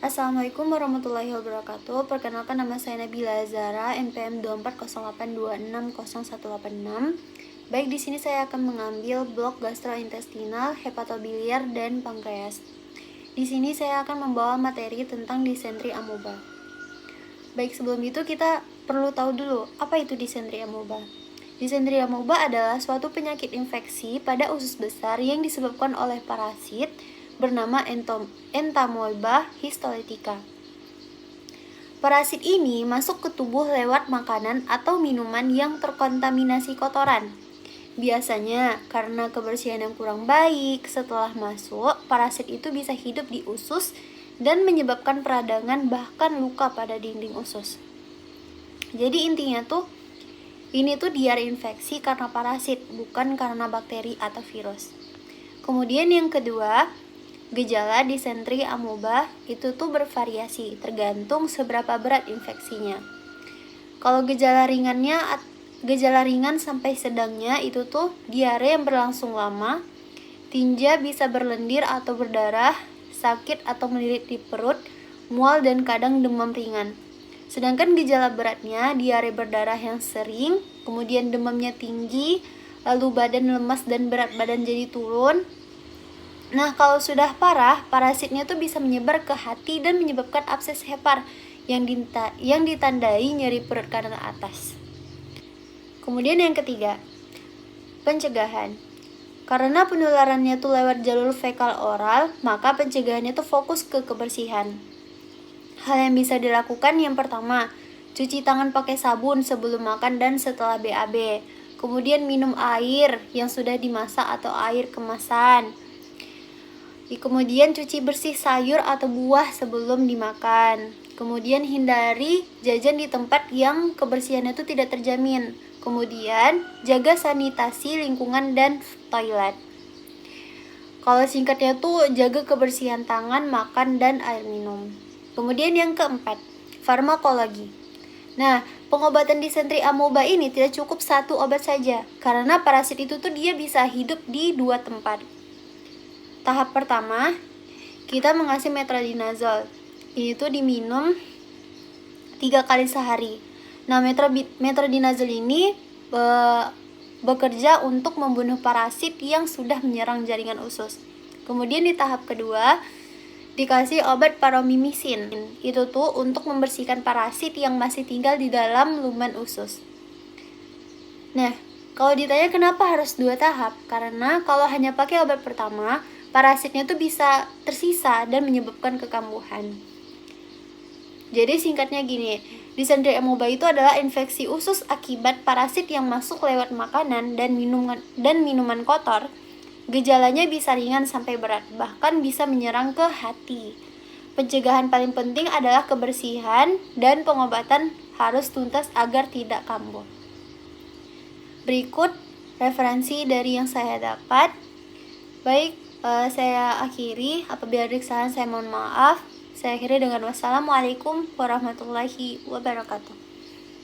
Assalamualaikum warahmatullahi wabarakatuh. Perkenalkan, nama saya Nabila Zara, NPM 2408260186. Baik, di sini saya akan mengambil blok gastrointestinal, hepatobiliar, dan pankreas. Di sini saya akan membawa materi tentang disentri amoeba. Baik, sebelum itu kita perlu tahu dulu apa itu disentri amoeba. Disentri amoeba adalah suatu penyakit infeksi pada usus besar yang disebabkan oleh parasit bernama Entamoeba histolytica. Parasit ini masuk ke tubuh lewat makanan atau minuman yang terkontaminasi kotoran. Biasanya karena kebersihan yang kurang baik, setelah masuk, parasit itu bisa hidup di usus dan menyebabkan peradangan bahkan luka pada dinding usus. Jadi intinya ini diare infeksi karena parasit, bukan karena bakteri atau virus. Kemudian yang kedua, gejala disentri amoeba itu bervariasi tergantung seberapa berat infeksinya. Kalau gejala ringan sampai sedangnya itu diare yang berlangsung lama, tinja bisa berlendir atau berdarah, sakit atau melilit di perut, mual dan kadang demam ringan. Sedangkan gejala beratnya diare berdarah yang sering, kemudian demamnya tinggi, lalu badan lemas dan berat badan jadi turun. Nah, kalau sudah parah, parasitnya bisa menyebar ke hati dan menyebabkan abses hepar yang ditandai nyeri perut kanan atas. Kemudian yang ketiga, pencegahan. Karena penularannya lewat jalur fekal oral, maka pencegahannya fokus ke kebersihan. Hal yang bisa dilakukan yang pertama, cuci tangan pakai sabun sebelum makan dan setelah BAB. Kemudian minum air yang sudah dimasak atau air kemasan. Kemudian cuci bersih sayur atau buah sebelum dimakan. Kemudian hindari jajan di tempat yang kebersihannya tidak terjamin. Kemudian jaga sanitasi lingkungan dan toilet. Kalau singkatnya jaga kebersihan tangan, makan, dan air minum. Kemudian yang keempat, farmakologi. Nah, pengobatan disentri amoeba ini tidak cukup satu obat saja, karena parasit itu dia bisa hidup di dua tempat. Tahap pertama, kita mengasih metronidazole. Itu diminum 3 kali sehari. Nah, metronidazole ini bekerja untuk membunuh parasit yang sudah menyerang jaringan usus. Kemudian di tahap kedua, dikasih obat paromimisin. Itu untuk membersihkan parasit yang masih tinggal di dalam lumen usus. Nah, kalau ditanya kenapa harus 2 tahap? Karena kalau hanya pakai obat pertama, parasitnya bisa tersisa dan menyebabkan kekambuhan. Jadi singkatnya gini, disentri amoeba itu adalah infeksi usus akibat parasit yang masuk lewat makanan dan minuman kotor. Gejalanya bisa ringan sampai berat, bahkan bisa menyerang ke hati. Pencegahan paling penting adalah kebersihan dan pengobatan harus tuntas agar tidak kambuh. Berikut referensi dari yang saya dapat. Baik, saya akhiri. Apabila ada kesalahan saya mohon maaf. Saya akhiri dengan wassalamualaikum warahmatullahi wabarakatuh.